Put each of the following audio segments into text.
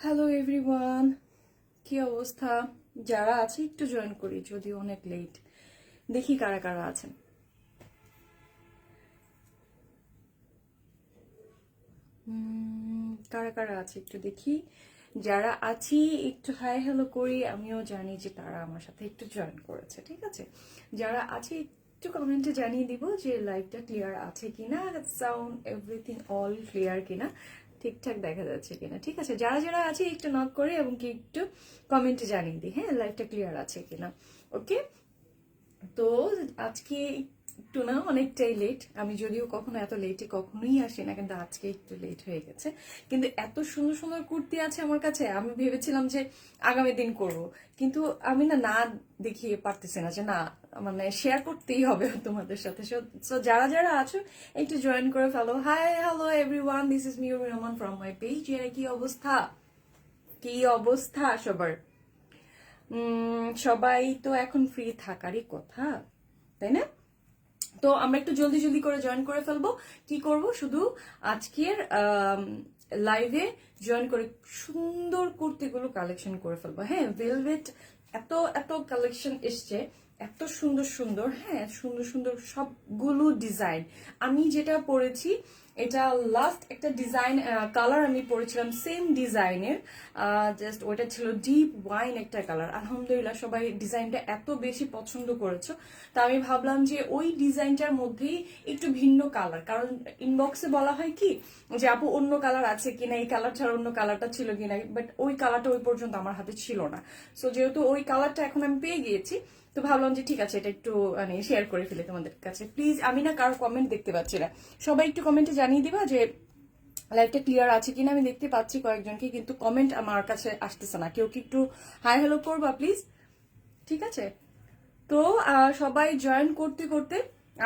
Hello everyone, কি অবস্থা? যারা আছে একটু জয়েন করি, যদিও অনেক লেট। দেখি কারা কারা আছেন। কারা কারা আছে একটু দেখি। যারা আছি একটু হাই হ্যালো করি, আমিও জানি যে তারা আমার সাথে একটু জয়েন করেছে। ঠিক আছে, যারা আছে একটু কমেন্টে জানিয়ে দিব যে লাইভটা ক্লিয়ার আছে কিনা, সাউন্ড এভরিথিং অল ক্লিয়ার কিনা, ঠিকঠাক দেখা যাচ্ছে কিনা। ঠিক আছে, যারা যারা আছে একটু নক করে এবং কি একটু কমেন্টে জানিয়ে দিই, হ্যাঁ, লাইভটা ক্লিয়ার আছে কিনা। ওকে, তো আজকে একটু না অনেকটাই লেট। আমি যদিও কখনো এত লেটে কখনোই আসি না, কিন্তু আজকে একটু লেট হয়ে গেছে। কিন্তু এত সুন্দর সুন্দর কুর্তি আছে আমার কাছে, আমি ভেবেছিলাম যে আগামী দিন করব, কিন্তু আমি না না দেখিয়ে পারতেছি না, যে না মানে শেয়ার করতেই হবে তোমাদের সাথে। সো যারা যারা আছো একটু জয়েন করে ফেলো। Hi hello everyone, this is Miur Rahman from my page. কি অবস্থা, কি অবস্থা সবার? সবাই তো এখন ফ্রি থাকারই কথা, তাই না? তো আমরা একটু জলদি জলদি করে জয়েন করে ফেলবো। কি করব, শুধু আজকের লাইভে জয়েন করে সুন্দর কুর্তিগুলো কালেকশন করে ফেলবো। হ্যাঁ, ভেলভেট এত এত কালেকশন এসছে, এত সুন্দর সুন্দর, হ্যাঁ সুন্দর সুন্দর সবগুলো ডিজাইন। আমি যেটা পরেছি এটা লাস্ট একটা ডিজাইন কালার আমি পরেছিলাম সেম ডিজাইনের, জাস্ট ওইটা ছিল ডিপ ওয়াইন একটা কালার। আলহামদুলিল্লাহ সবাই ডিজাইনটা এত বেশি পছন্দ করেছো, তা আমি ভাবলাম যে ওই ডিজাইনটার মধ্যেই একটু ভিন্ন কালার, কারণ ইনবক্সে বলা হয় কি যে আপু অন্য কালার আছে কিনা, এই কালার ছাড়া অন্য কালারটা ছিল কিনা, বাট ওই কালারটা ওই পর্যন্ত আমার হাতে ছিল না। সো যেহেতু ওই কালারটা এখন আমি পেয়ে গিয়েছি, তো ভাবলাম যে ঠিক আছে এটা একটু মানে শেয়ার করে ফেলি তোমাদের কাছে। প্লিজ, আমি না কারো কমেন্ট দেখতে পাচ্ছি না, সবাই একটু কমেন্টে জানিয়ে দিবা যে লাইভটা ক্লিয়ার আছে কিনা। আমি দেখতে পাচ্ছি কয়েকজনকে, কিন্তু কমেন্ট আমার কাছে আসতেছে না। কেউ কি একটু হাই হ্যালো করবা প্লিজ? ঠিক আছে, তো সবাই জয়েন করতে করতে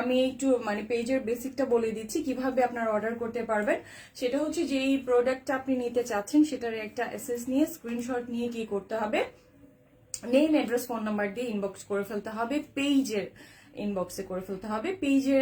আমি একটু মানে পেজের বেসিকটা বলে দিচ্ছি কিভাবে আপনারা অর্ডার করতে পারবেন। সেটা হচ্ছে যে এই প্রোডাক্টটা আপনি নিতে চাচ্ছেন সেটার একটা এসএস নিয়ে স্ক্রিনশট নিয়ে কি করতে হবে, নেম অ্যাড্রেস ফোন নাম্বার দিয়ে ইনবক্স করে ফেলতে হবে, পেজের ইনবক্সে করে ফেলতে হবে, পেজে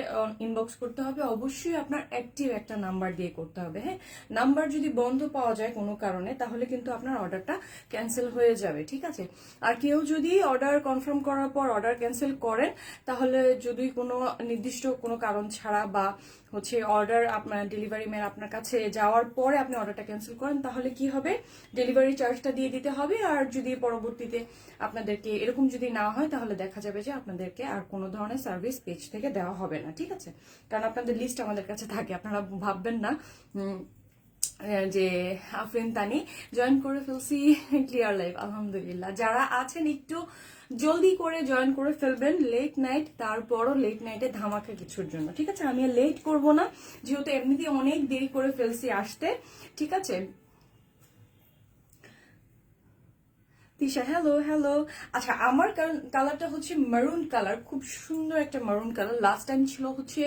ইনবক্স করতে হবে। অবশ্যই আপনার অ্যাক্টিভ একটা নাম্বার দিয়ে করতে হবে। হ্যাঁ, নাম্বার যদি বন্ধ পাওয়া যায় কোনো কারণে, তাহলে কিন্তু আপনার অর্ডারটা ক্যান্সেল হয়ে যাবে। ঠিক আছে, আর কেউ যদি অর্ডার কনফার্ম করার পর অর্ডার ক্যান্সেল করেন, তাহলে যদি কোনো নির্দিষ্ট কোনো কারণ ছাড়া বা হচ্ছে অর্ডার আপনার ডেলিভারি ম্যান আপনার কাছে যাওয়ার পরে আপনি অর্ডারটা ক্যান্সেল করেন, তাহলে কি হবে, ডেলিভারি চার্জটা দিয়ে দিতে হবে। আর যদি পরবর্তীতে আপনাদেরকে এরকম যদি না হয়, তাহলে দেখা যাবে যে আপনাদেরকে আর কোনো ধরনের সার্ভিস পেজ থেকে দেওয়া হবে না। ঠিক আছে, কারণ আপনাদের লিস্ট আমাদের কাছে থাকে, আপনারা ভাববেন না যে আফরিন তানি জয়েন করে ফেলছি ক্লিয়ার লাইভ। আলহামদুলিল্লাহ, যারা আছেন একটু জলদি করে জয়েন করে ফেলবেন। লেট নাইট, তারপরও লেট নাইটে ধামাকা কিছুর জন্য। ঠিক আছে, আমি লেট করব না, যেহেতু এমনিতেই অনেক দেরি করে ফেলছি আসতে। ঠিক আছে, তিশা হ্যালো হ্যালো। আচ্ছা, আমার কালারটা হচ্ছে মারুন কালার, খুব সুন্দর একটা মারুন কালার। লাস্ট টাইম ছিল হচ্ছে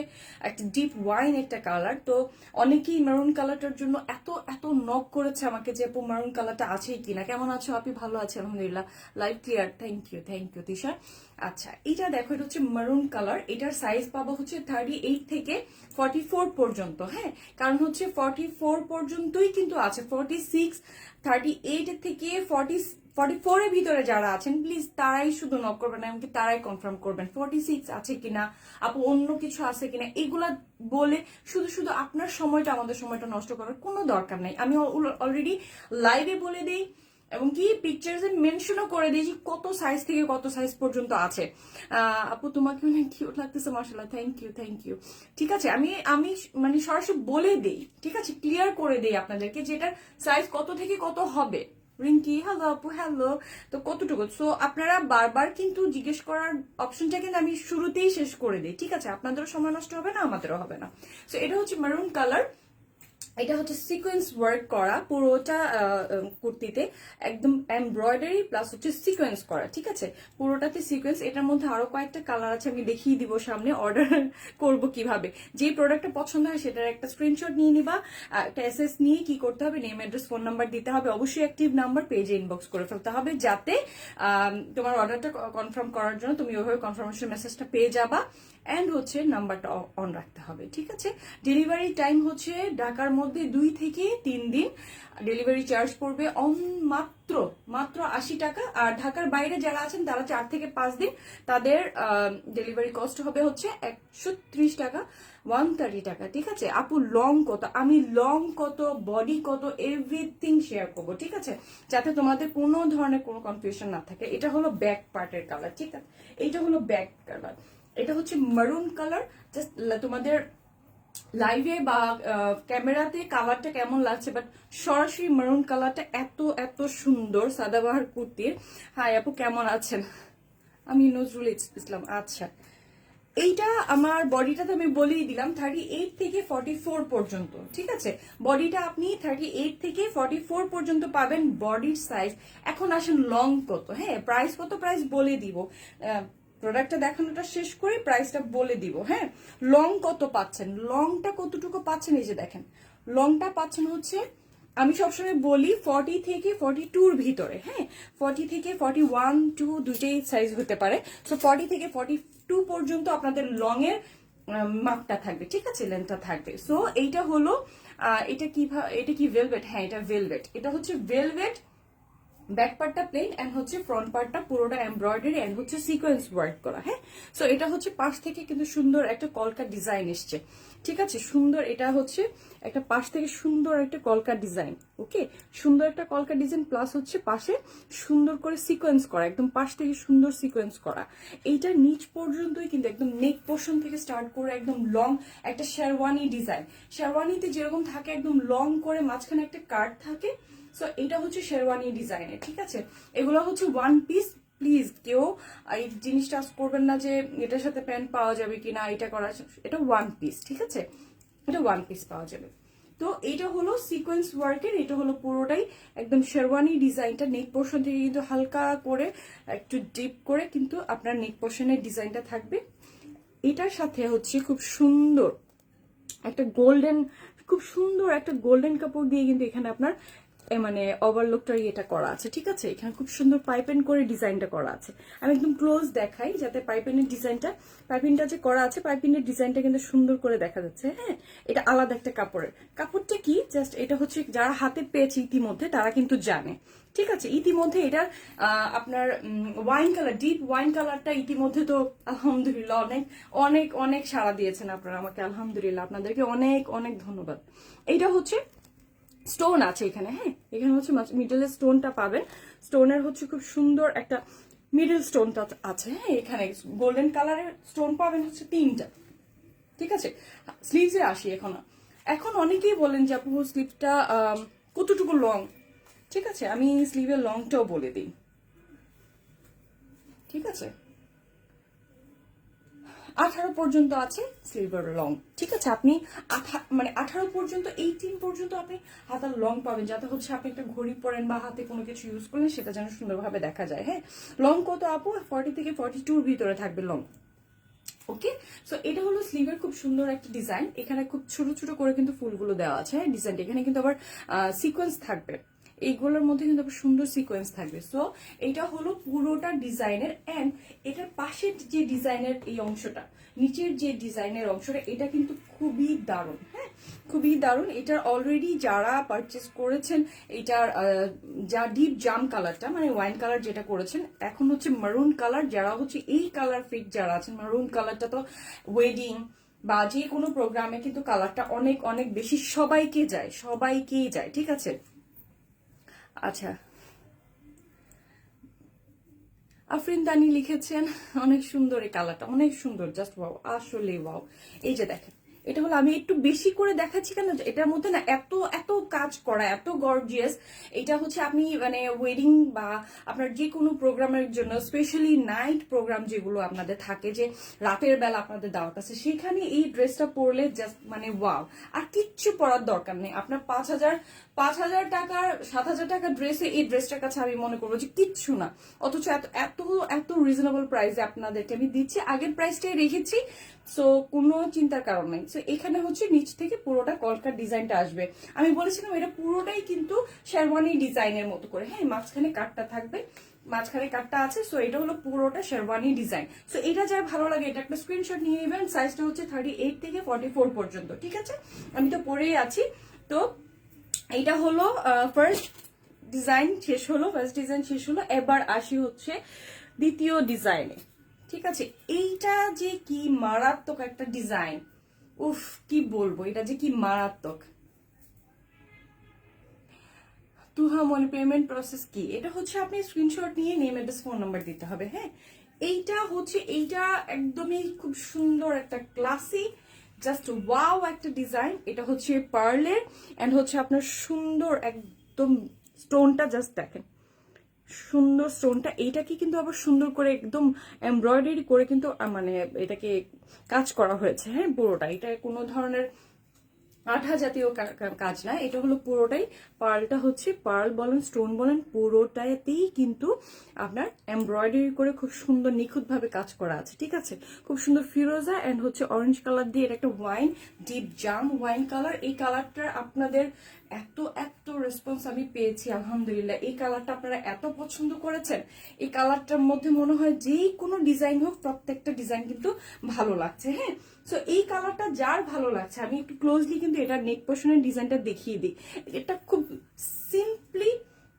একটা ডিপ ওয়াইন একটা কালার। তো অনেকেই মারুন কালারটার জন্য এত এত নক করেছে আমাকে যে আপু মারুন কালারটা আছেই কিনা। কেমন আছো আপনি? ভালো আছে আলহামদুলিল্লাহ, live clear. Thank you Tisha. আচ্ছা, এটা দেখো, এটা হচ্ছে মারুন কালার। এটার সাইজ পাবো হচ্ছে 38 থেকে 44 পর্যন্ত। হ্যাঁ, কারণ হচ্ছে 44 পর্যন্তই কিন্তু আছে, 46, 38 থেকে 44 এর ভিতরে যারা আছেন প্লিজ তারাই শুধু নক করবেন, এমনকি তারাই কনফার্ম করবেন 46 আছে কিনা, আপু অন্য কিছু আছে কিনা। এগুলা বলে শুধু শুধু আপনার সময়টা আমাদের সময়টা নষ্ট করার কোনো দরকার নাই। আমি অলরেডি লাইভে বলে দিই এবং কি পিকচার্সে মেনশনও করে দিয়েছি কত সাইজ থেকে কত সাইজ পর্যন্ত আছে। আপু তোমাকে অনেক কিউট লাগতেছে, মাশাআল্লাহ, থ্যাংক ইউ। ঠিক আছে, আমি আমি মানে সরাসরি বলে দেই, ঠিক আছে, ক্লিয়ার করে দেই আপনাদেরকে যেটার সাইজ কত থেকে কত হবে। রিঙ্কি হ্যালো আপু হ্যালো। তো কতটুকু, সো আপনারা বারবার কিন্তু জিজ্ঞেস করার অপশনটা কিন্তু আমি শুরুতেই শেষ করে দিই। ঠিক আছে, আপনাদেরও সময় নষ্ট হবে না, আমাদেরও হবে না। সো এটা হচ্ছে মারুন কালার, এটা হচ্ছে সিকোয়েন্স ওয়ার্ক করা পুরোটা কুর্তিতে, একদম এমব্রয়ডারি প্লাস হচ্ছে সিকোয়েন্স করা। ঠিক আছে, পুরোটাতে সিকোয়েন্স। এটার মধ্যে আরো কয়েকটা কালার আছে, আমি দেখিয়ে দিব সামনে অর্ডার করব কিভাবে। যে প্রোডাক্টটা পছন্দ হয় সেটার একটা স্ক্রিনশট নিয়ে নিবা, একটা এসএস নিয়ে কি করতে হবে, নেম অ্যাড্রেস ফোন নাম্বার দিতে হবে, অবশ্যই অ্যাক্টিভ নাম্বার পেজে ইনবক্স করে ফেলতে হবে, যাতে তোমার অর্ডারটা কনফার্ম করার জন্য তুমি ওইভাবে কনফার্মেশন মেসেজটা পেয়ে যাবা। অ্যান্ড হচ্ছে নাম্বারটা অন রাখতে হবে। ঠিক আছে, ডেলিভারি টাইম হচ্ছে ঢাকার মধ্যে মধ্যে 2 থেকে 3 দিন ডেলিভারি চার্জ পড়বে মাত্র মাত্র 80 টাকা। আর ঢাকার বাইরে যারা আছেন তারা 4 থেকে 5 দিন, তাদের ডেলিভারি কস্ট হবে হচ্ছে 130 টাকা, 130 টাকা। ঠিক আছে আপু, লং কত, আমি লং কত, বডি কত, এভরিথিং শেয়ার করবো, ঠিক আছে, যাতে তোমাদের কোনো ধরনের কোনো কনফিউশন না থাকে। এটা হলো ব্যাক পার্টের কালার, ঠিক আছে, এইটা হলো ব্যাক কালার, এটা হচ্ছে মারুন কালার। জাস্ট তোমাদের লাইভে বা ক্যামেরাতে কালারটা কেমন লাগছে, বাট সরাসরি মারুন কালারটা এত এত সুন্দর সাদাবাহার কুর্তির। হাই আপু, কেমন আছেন? আমি নজরুল ইসলাম। আচ্ছা, এইটা আমার বডিটাতে আমি বলেই দিলাম 38 থেকে 44 পর্যন্ত, ঠিক আছে, বডিটা আপনি 38 থেকে 44 পর্যন্ত পাবেন বডির সাইজ। এখন আসেন লং কত, হ্যাঁ প্রাইস কত, প্রাইস বলে দিব, প্রোডাক্টটা দেখানোটা শেষ করে প্রাইসটা বলে দিব। হ্যাঁ, লং কত পাচ্ছেন, লংটা কতটুকু পাচ্ছেন, এই যে দেখেন লংটা পাচ্ছেন হচ্ছে, আমি সবসময় বলি 40 থেকে 42-র ভিতরে। হ্যাঁ, 40 থেকে 41, 2 দুইটাই সাইজ হতে পারে। সো 40 থেকে 42 পর্যন্ত আপনাদের লং এর মাপটা থাকবে, ঠিক আছে, লেন্থটা থাকবে। সো এইটা হলো এটা কি ভেলভেট? হ্যাঁ, এটা ভেলভেট, এটা হচ্ছে ভেলভেট। ব্যাক পার্টটা প্লেন এন্ড হচ্ছে ফ্রন্ট পার্টটা পুরোটা এমব্রয়ডারি এন্ড হচ্ছে সিকোয়েন্স ওয়ার্ক করা। হ্যাঁ, সো এটা হচ্ছে পাশ থেকে কিন্তু সুন্দর একটা কলকা ডিজাইন এসছে, ঠিক আছে, সুন্দর। এটা হচ্ছে একটা পাশ থেকে সুন্দর একটা কলকা ডিজাইন, ওকে, সুন্দর একটা কলকা ডিজাইন, প্লাস হচ্ছে পাশে সুন্দর করে সিকোয়েন্স করা, একদম পাশ থেকে সুন্দর সিকোয়েন্স করা। এইটার নিচ পর্যন্তই কিন্তু একদম নেক পোর্শন থেকে স্টার্ট করে একদম লং একটা শেরওয়ানি ডিজাইন। শেরওয়ানিতে যেরকম থাকে একদম লং করে মাঝখানে একটা কাট থাকে, সো এটা হচ্ছে শেরওয়ানি ডিজাইনের, ঠিক আছে। এগুলো হচ্ছে ওয়ান পিস। প্লিজ কেউ এই জিনিসটা আজ করবেন না যে এটার সাথে প্যান্ট পাওয়া যাবে কিনা, এটা করা, এটা ওয়ান পিস, ঠিক আছে, এটা ওয়ান পিস পাওয়া যাবে। তো এটা হলো সিকোয়েন্স ওয়ার্কের, এটা হলো পুরোটাই একদম শেরওয়ানি ডিজাইনটা। নেক পোর্শন থেকে কিন্তু হালকা করে একটু ডিপ করে কিন্তু আপনার নেক পোর্শনের ডিজাইনটা থাকবে। এটার সাথে হচ্ছে খুব সুন্দর একটা গোল্ডেন কাপড় দিয়ে কিন্তু এখানে আপনার মানে ওভারলুকটা এটা করা আছে, ঠিক আছে, এখানে খুব সুন্দর পাইপেন করে ডিজাইনটা করা আছে। আমি একদম ক্লোজ দেখাই যাতে পাইপেনের ডিজাইনটা, পাইপিংটা যে করা আছে পাইপিনের ডিজাইনটা কিন্তু সুন্দর করে দেখা যাচ্ছে। হ্যাঁ, এটা আলাদা একটা কাপড়টা কি, জাস্ট এটা হচ্ছে যারা হাতে পেয়েছে ইতিমধ্যে তারা কিন্তু জানে, ঠিক আছে। ইতিমধ্যে এটা আপনার ওয়াইন কালার, ডিপ ওয়াইন কালারটা ইতিমধ্যে তো আলহামদুলিল্লাহ অনেক অনেক অনেক সাড়া দিয়েছেন আপনারা আমাকে, আলহামদুলিল্লাহ, আপনাদেরকে অনেক অনেক ধন্যবাদ। এইটা হচ্ছে স্টোন আছে এখানে, হ্যাঁ, এখানে হচ্ছে মিডলে স্টোনটা পাবেন, স্টোনের হচ্ছে খুব সুন্দর একটা মিডল স্টোনটা আছে। হ্যাঁ, এখানে গোল্ডেন কালারের স্টোন পাবেন হচ্ছে 3টা, ঠিক আছে। স্লিভসে আসি এখন অনেকেই বলেন যে আপু স্লিভটা কতটুকু লং, ঠিক আছে, আমি স্লিভের লংটাও বলে দিই, ঠিক আছে, 18 পর্যন্ত আছে স্লিভের লং, ঠিক আছে। আপনি 18 পর্যন্ত, 18 পর্যন্ত আপনি হাতার লং পাবেন, যাতে হচ্ছে আপনি একটা ঘড়ি পরেন বা হাতে কোনো কিছু ইউজ করলেন সেটা যেন সুন্দরভাবে দেখা যায়। হ্যাঁ, লং কত আপু? 40 থেকে 42-র ভিতরে থাকবে লং, ওকে। সো এটা হলো স্লিভের খুব সুন্দর একটা ডিজাইন, এখানে খুব ছোট ছোট করে কিন্তু ফুলগুলো দেওয়া আছে। হ্যাঁ, ডিজাইনটা এখানে কিন্তু আবার সিকোয়েন্স থাকবে, এইগুলোর মধ্যে কিন্তু আবার সুন্দর সিকোয়েন্স থাকবে। সো এটা হলো পুরোটা ডিজাইনের, এন্ড এটার পাশের যে ডিজাইনের এই অংশটা, নিচের যে ডিজাইনের অংশটা, এটা কিন্তু খুবই দারুণ। হ্যাঁ, খুবই দারুণ। এটার অলরেডি যারা পারচেস করেছেন, এটার যা ডিপ জাম কালারটা মানে ওয়াইন কালার যেটা করেছেন, এখন হচ্ছে মারুন কালার, যারা হচ্ছে এই কালার ফিট যারা আছেন, মারুন কালারটা তো ওয়েডিং বা যে কোনো প্রোগ্রামে কিন্তু কালারটা অনেক অনেক বেশি সবাইকেই যায়, ঠিক আছে। আচ্ছা, আফরিন তানি লিখেছেন অনেক সুন্দর এই কালারটা, অনেক সুন্দর, জাস্ট ওয়াও, আসলে ওয়াও। এই যে দেখেন, এটা হলো আমি একটু বেশি করে দেখাচ্ছি কেন, এটার মধ্যে না এত এত কাজ করা, এত গর্জিয়াস। এটা হচ্ছে আপনি মানে ওয়েডিং বা আপনার যে কোনো প্রোগ্রামের জন্য, স্পেশালি নাইট প্রোগ্রাম যেগুলো আপনাদের থাকে, যে রাতের বেলা আপনাদের দাওয়াত আছে, সেখানে এই ড্রেসটা পরলে জাস্ট মানে ওয়াও। আর কিচ্ছু পরার দরকার নেই আপনার। 5,000 টাকার 7,000 টাকার ড্রেসে এই ড্রেসটার কাছে আমি মনে করবো যে কিচ্ছু না, অথচ এত এত এত রিজনেবল প্রাইসে আপনাদেরকে আমি দিচ্ছি, আগের প্রাইসটাই রেখেছি, সো কোনো চিন্তার কারণ নেই। সো এখানে হচ্ছে নিচ থেকে পুরোটা কলকার ডিজাইনটা আসবে, আমি বলেছিলাম এটা পুরোটাই কিন্তু শেরওয়ানি ডিজাইনের মতো করে। হ্যাঁ, মাঝখানে কাটটা থাকবে, মাঝখানে কাটটা আছে। সো এটা হলো পুরোটা শেরওয়ানি ডিজাইন। সো এটা যার ভালো লাগে এটা একটা স্ক্রিনশট নিয়ে নেবেন। সাইজটা হচ্ছে 38 থেকে 44 পর্যন্ত, ঠিক আছে। আমি তো পরেই আছি, তো এইটা হলো ফার্স্ট ডিজাইন শেষ হলো, এবার আসি হচ্ছে দ্বিতীয় ডিজাইনে। ঠিক আছে, এইটা যে কি মারাত্মক একটা ডিজাইন, উফ কি বলবো, এটা যে কি মারাত্মক। তুহা মনি পেমেন্ট প্রসেস কি? এটা হচ্ছে আপনি স্ক্রিনশট নিয়ে নেম অ্যাড্রেস ফোন নাম্বার দিতে হবে। হ্যাঁ, এইটা একদমই খুব সুন্দর একটা ক্লাসি জাস্ট ওয়াও একটা ডিজাইন। এটা হচ্ছে পার্লের এন্ড হচ্ছে আপনার সুন্দর একদম স্টোনটা জাস্ট দেখেন, সুন্দর স্টোনটা। এইটাকে কিন্তু আবার সুন্দর করে একদম এমব্রয়ডারি করে কিন্তু মানে এটাকে কাজ করা হয়েছে। হ্যাঁ, পুরোটা এটা কোনো ধরনের আঠা জাতীয় কাজ না, এটা হলো পুরোটাই পার্লটা হচ্ছে পার্ল বলেন স্টোন বলেন পুরোটাতেই কিন্তু আপনার এমব্রয়ডারি করে খুব সুন্দর নিখুঁত ভাবে কাজ করা আছে। ঠিক আছে, খুব সুন্দর ফিরোজা এন্ড হচ্ছে অরেঞ্জ কালার দিয়ে, এটা একটা ওয়াইন ডিপ জাম ওয়াইন কালার। এই কালারটা আপনাদের এত এত রেসপন্স আমি পেয়েছি আলহামদুলিল্লাহ। এই কালারটা আপনারা এত পছন্দ করেছেন, এই কালারটার মধ্যে মনে হয় যেই কোনো ডিজাইন হোক প্রত্যেকটা ডিজাইন কিন্তু ভালো লাগছে। হ্যাঁ, সো এই কালারটা যার ভালো লাগছে, আমি একটু ক্লোজলি কিন্তু এটা নেক পোর্শনের ডিজাইনটা দেখিয়ে দিই। এটা খুব সিম্পলি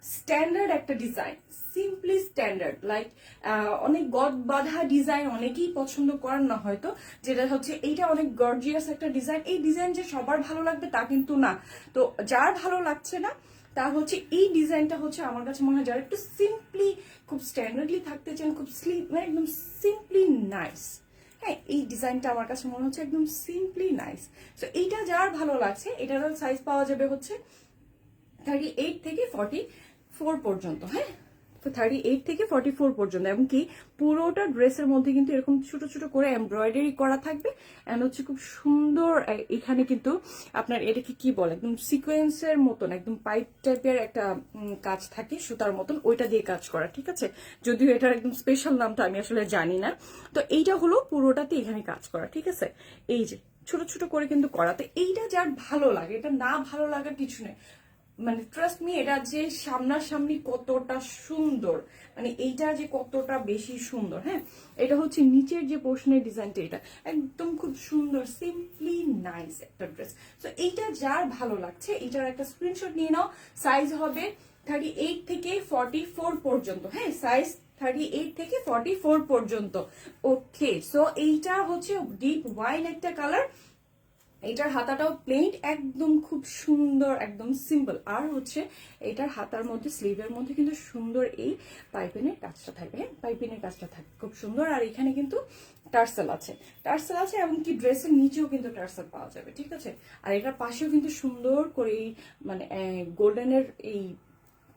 স্ট্যান্ডার্ড একটা ডিজাইন, সিম্পলি স্ট্যান্ডার্ড লাইক অনেক গদ বাঁধা ডিজাইন অনেকেই পছন্দ করেন না হয়তো, যেটা হচ্ছে এইটা অনেক গর্জিয়াস একটা ডিজাইন। এই ডিজাইন যে সবার ভালো লাগবে তা কিন্তু না। তো যার ভালো লাগছে না তা হচ্ছে এই ডিজাইনটা হচ্ছে আমার কাছে মনে হয় যারা একটু সিম্পলি খুব স্ট্যান্ডার্ডলি থাকতে চান, খুব মানে একদম সিম্পলি নাইস। হ্যাঁ, এই ডিজাইনটা আমার কাছে মনে হচ্ছে একদম সিম্পলি নাইস। সো এইটা যার ভালো লাগছে, এটার সাইজ পাওয়া যাবে হচ্ছে 38 থেকে 44 পর্যন্ত। হ্যাঁ, তো 38 থেকে 44 পর্যন্ত, এমনকি পুরোটা ড্রেসের মধ্যে কিন্তু এরকম ছোট ছোট করে এমব্রয়ডারি করা থাকবে এন্ড হচ্ছে খুব সুন্দর। এখানে কিন্তু আপনার এটাকে কি বলে একদম সিকোয়েন্সের মতন একদম পাইপ টাইপের একটা কাজ থাকে সুতার মতন, ওইটা দিয়ে কাজ করা। ঠিক আছে, যদিও এটার একদম স্পেশাল নামটা আমি আসলে জানি না। তো এইটা হলো পুরোটাতে এখানে কাজ করা। ঠিক আছে, এই যে ছোট ছোট করে কিন্তু করা। তো এইটা যার ভালো লাগে, এটা না ভালো লাগার কিছু নেই। মানে ট্রাস্ট মি, এটা যে সামনাসামনি কতটা সুন্দর, মানে এইটা যে কতটা বেশি সুন্দর। হ্যাঁ, এটা হচ্ছে নিচের যে পোর্শনের ডিজাইনটা, এটা একদম খুব সুন্দর সিম্পলি নাইস একটা ড্রেস। তো এইটা যার ভালো লাগছে এটার একটা স্ক্রিনশট নিয়ে নাও। সাইজ হবে 38 থেকে 44 পর্যন্ত। হ্যাঁ, সাইজ 38 থেকে 44 পর্যন্ত। ওকে, সো এইটা হচ্ছে ডিপ ওয়াইন একটা কালার। এটার হাতাটাও প্লেন একদম খুব সুন্দর একদম সিম্পল। আর হচ্ছে এটার হাতার মধ্যে স্লিভের মধ্যে কিন্তু সুন্দর এই পাইপিনের কাজটা থাকবে। হ্যাঁ, পাইপিনের কাজটা থাকবে খুব সুন্দর। আর এখানে কিন্তু টার্সেল আছে, এমনকি ড্রেসের নিচেও কিন্তু টার্সেল পাওয়া যাবে। ঠিক আছে, আর এটার পাশেও কিন্তু সুন্দর করে এই মানে গোল্ডেনের এই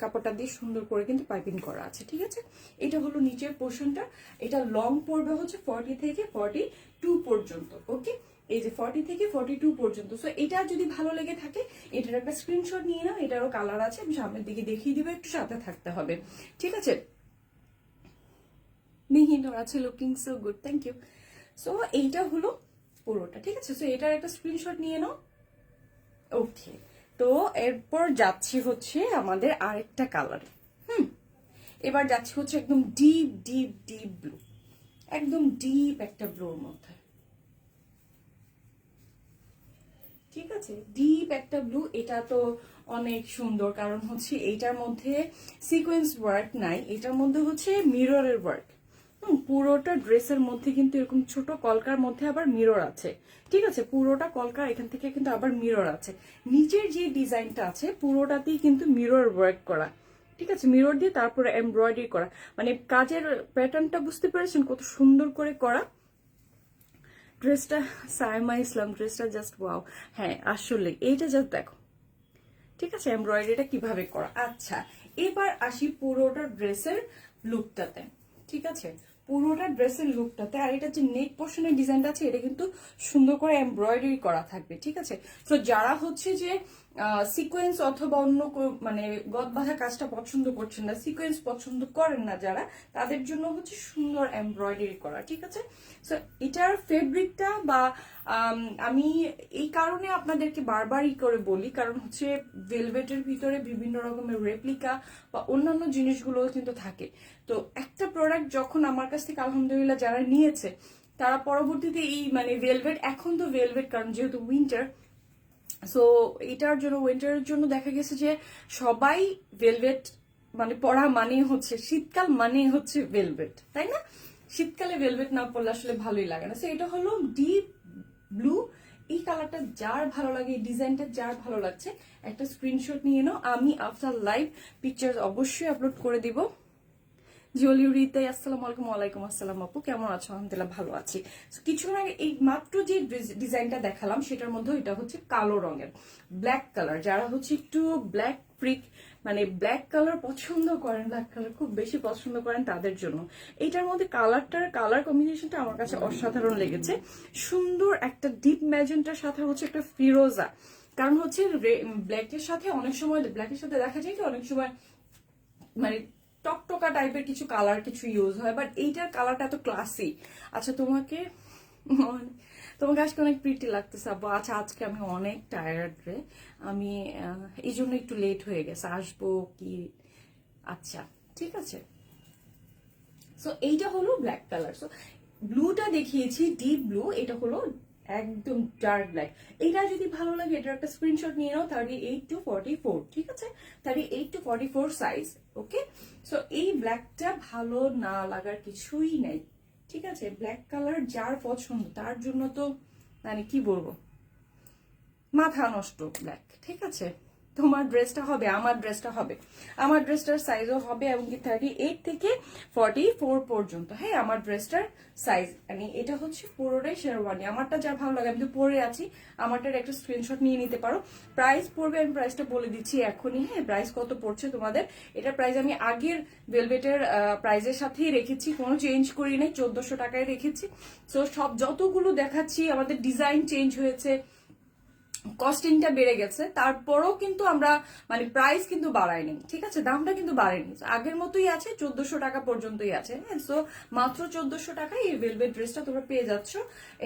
কাপড়টা দিয়ে সুন্দর করে কিন্তু পাইপিং করা আছে। ঠিক আছে, এটা হলো নিচের পোর্শনটা। এটা লং পড়বে হচ্ছে 40 থেকে 42 পর্যন্ত। ওকে, এই যে 40 থেকে 42 পর্যন্ত। সো এটা যদি ভালো লেগে থাকে এটার একটা স্ক্রিনশট নিয়ে নাও। এটারও কালার আছে, আমি সামনের দিকে দেখিয়ে দিব, একটু সাথে থাকতে হবে। ঠিক আছে, মিহিনুর আছে looking so good, thank you. So এইটা হলো পুরোটা। ঠিক আছে, সো এটার একটা স্ক্রিনশট নিয়ে নাও। ওকে, তো এরপর যাচ্ছি হচ্ছে আমাদের আরেকটা কালার। এবার যাচ্ছি হচ্ছে একদম ডিপ ডিপ ডিপ ব্লু, একদম ডিপ একটা ব্লুর মধ্যে। ঠিক আছে, ডিপ একটা ব্লু। এটা তো অনেক সুন্দর, কারণ হচ্ছে এইটার মধ্যে সিকোয়েন্স ওয়ার্ক নাই, এটার মধ্যে হচ্ছে মিররের ওয়ার্ক। পুরোটা ড্রেসের মধ্যে কিন্তু এরকম ছোট কলকার মধ্যে আবার মিরর আছে। ঠিক আছে, পুরোটা কলকার এখান থেকে কিন্তু আবার মিরর আছে। নিচের যে ডিজাইনটা আছে পুরোটাতেই কিন্তু মিরর ওয়ার্ক করা। ঠিক আছে, মিরর দিয়ে তারপরে এমব্রয়ডারি করা, মানে কাজের প্যাটার্নটা বুঝতে পেরেছেন কত সুন্দর করে করা। ড্রেসটা সাইমা ইসলাম, ড্রেসটা জাস্ট ওয়াও। হ্যাঁ, আসলে এইটা জাস্ট দেখো। ঠিক আছে, এমব্রয়ডারিটা কিভাবে করা। আচ্ছা, এবার আসি পুরোটা ড্রেসের লুকটাতে। ঠিক আছে, পুরোটা ড্রেসের লুকটাতে। আর এটা যে নেক পোর্শনের ডিজাইনটা আছে এটা কিন্তু সুন্দর করে এমব্রয়ডারি করা থাকবে। ঠিক আছে, তো যারা হচ্ছে যে সিকোয়েন্স অথবা অন্য মানে গদ বাঁধা কাজটা পছন্দ করছেন না, সিকোয়েন্স পছন্দ করেন না যারা, তাদের জন্য হচ্ছে সুন্দর এমব্রয়ডারি করা। ঠিক আছে, সো এটার ফেব্রিকটা বা আমি এই কারণে আপনাদেরকে বারবারই করে বলি, কারণ হচ্ছে ভেলভেটের ভিতরে বিভিন্ন রকমের রেপ্লিকা বা অন্যান্য জিনিসগুলো কিন্তু থাকে। তো একটা প্রোডাক্ট যখন আমার কাছ থেকে আলহামদুলিল্লাহ যারা নিয়েছে তারা পরবর্তীতে এই মানে ভেলভেট, এখন তো ভেলভেট কারণ যেহেতু উইন্টার সো এটার জন্য উইন্টারের জন্য দেখা গেছে যে সবাই ভেলভেট মানে পরা মানে হচ্ছে শীতকাল মানে হচ্ছে ভেলভেট, তাই না? শীতকালে ভেলভেট না পরলে আসলে ভালোই লাগে না। সো এটা হলো ডিপ ব্লু। এই কালারটা যার ভালো লাগে, এই ডিজাইনটা যার ভালো লাগছে একটা স্ক্রিনশট নিয়ে নাও। আমি আফটার লাইভ পিকচার অবশ্যই আপলোড করে দিব। জিওলিউরিতে আসসালামু আলাইকুম। ওয়ালাইকুম আসসালাম আপু, কেমন আছো? আলহামদুলিল্লাহ ভালো আছি। কিছুক্ষণ আগে এই মাত্র যে ডিজাইনটা দেখালাম সেটার মধ্যে এটা হচ্ছে কালো রঙের ব্ল্যাক কালার। যারা হচ্ছে একটু ব্ল্যাক ফ্রিক মানে ব্ল্যাক কালার পছন্দ করেন, ব্ল্যাক কালার খুব বেশি পছন্দ করেন তাদের জন্য এইটার মধ্যে কালার কম্বিনেশনটা আমার কাছে অসাধারণ লেগেছে। সুন্দর একটা ডিপ ম্যাজেন্টার সাথে হচ্ছে একটা ফিরোজা। কারণ হচ্ছে ব্ল্যাকের সাথে অনেক সময় ব্ল্যাকের সাথে দেখা যায় কি অনেক সময় মানে টকটকা টাইপের কিছু কালার কিছু ইউজ হয়, বাট এইটার কালারটা এত ক্লাসি। আচ্ছা তোমাকে আজকে অনেক প্রিটি লাগতেছে আপু। আচ্ছা আজকে আমি অনেক টায়ার্ড রে, আমি এই জন্য একটু লেট হয়ে গেছে, আসবো কি? আচ্ছা ঠিক আছে। সো এইটা হলো ব্ল্যাক কালার। সো ব্লুটা দেখিয়েছি ডিপ ব্লু, এটা হলো একদম ডার্ক ব্ল্যাক। এটা যদি ভালো লাগে এটার একটা স্ক্রিনশট নিয়ে নাও। 38 to 44, ঠিক আছে? 38 to 44 সাইজ। ওকে, সো এই ব্ল্যাকটা ভালো না লাগার কিছুই নাই, ঠিক আছে? ব্ল্যাক কালার যার পছন্দ তার জন্য তো মানে কি বলবো, মাথা নষ্ট ব্ল্যাক, ঠিক আছে? তোমার ড্রেসটা হবে, আমার ড্রেসটা হবে, আমার ড্রেসটার সাইজও হবে এবং কি 38 থেকে 44 পর্যন্ত। হ্যাঁ, আমার ড্রেসটার সাইজ মানে এটা হচ্ছে পুরোটাই শেরওয়ানি। আমারটা যা ভালো লাগে, আমি তো পরে আছি, আমারটার একটা স্ক্রিনশট নিয়ে নিতে পারো। প্রাইস পড়বে, আমি প্রাইসটা বলে দিচ্ছি এখনই। হ্যাঁ, প্রাইস কত পড়ছে তোমাদের, এটা প্রাইস আমি আগের ভেলভেটের প্রাইসের সাথেই রেখেছি, কোনো চেঞ্জ করি নাই, 1400 টাকায় রেখেছি। সো সব যতগুলো দেখাচ্ছি আমাদের ডিজাইন চেঞ্জ হয়েছে, কস্টিংটা বেড়ে গেছে, তারপরও কিন্তু আমরা মানে প্রাইস কিন্তু বাড়াইনি, ঠিক আছে? দামটা কিন্তু বাড়েনি, আগের মতোই আছে, 1400 টাকা পর্যন্তই আছে। হ্যাঁ, সো মাত্র 1400 টাকায় এই ভেলভেট ড্রেসটা তোমরা পেয়ে যাচ্ছ।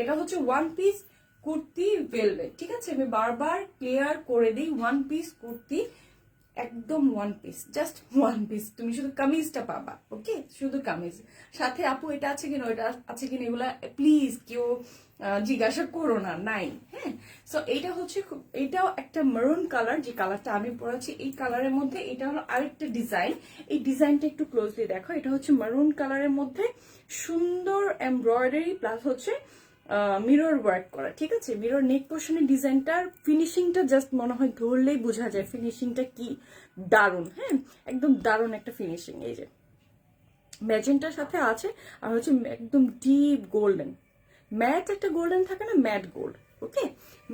এটা হচ্ছে ওয়ান পিস কুর্তি ভেলভেট, ঠিক আছে? আমি বারবার ক্লিয়ার করে দিই, ওয়ান পিস কুর্তি, একদম one piece, just one piece. তুমি শুধু কামিজটা পাবা, ওকে? শুধু কামিজ, সাথে আপু এটা আছে কিনা ওইটা আছে কিনা এগুলা প্লিজ কেউ জিজ্ঞাসা করো না, নাই। হ্যাঁ, সো এইটা হচ্ছে এটাও একটা মেরুন কালার, যে কালারটা আমি পরেছি এই কালারের মধ্যে। এটা হলো আরেকটা ডিজাইন, এই ডিজাইনটা একটু ক্লোজলি দেখো। এটা হচ্ছে মেরুন কালারের মধ্যে সুন্দর এমব্রয়ডারি প্লাস হচ্ছে মিরর ওয়ার্ক করা, ঠিক আছে? মিরর নেক পোর্শনের ডিজাইনটার ফিনিশিংটা জাস্ট মনে হয় ধরলেই বোঝা যায় ফিনিশিংটা কি দারুণ। হ্যাঁ, একদম দারুণ একটা ফিনিশিং। এই যে ম্যাজেন্টার সাথে আছে, আর হচ্ছে একদম ডিপ গোল্ডেন, ম্যাট একটা গোল্ডেন থাকে না, matte gold, okay?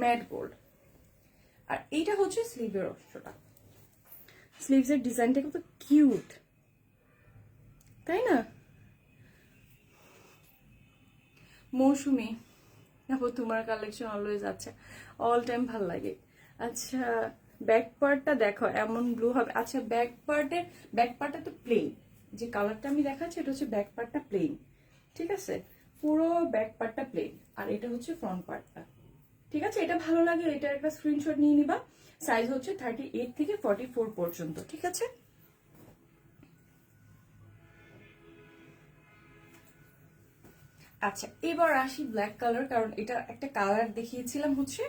Matte gold. আর এইটা হচ্ছে স্লিভের অংশটা, স্লিভসের ডিজাইনটা কত কিউট, তাই না? মৌসুমি আপু তোমার কালেকশন অলওয়েজ, আচ্ছা অল টাইম ভাল লাগে। আচ্ছা ব্যাক পার্টটা দেখো, এমন ব্লু হবে। আচ্ছা ব্যাক পার্টটা তো প্লেন, যে কালারটা আমি দেখাচ্ছি এটা হচ্ছে ব্যাক পার্টটা প্লেন, ঠিক আছে? পুরো ব্যাক পার্টটা প্লেন, আর এটা হচ্ছে ফ্রন্ট পার্টটা, ঠিক আছে? এটা ভালো লাগে, এটার একটা স্ক্রিনশট নিয়ে নিবা। সাইজ হচ্ছে 38 থেকে 44 পর্যন্ত, ঠিক আছে? আচ্ছা এবার আসি ব্ল্যাক কালার, কারণ এটা একটা কালার দেখিয়েছিলাম হচ্ছে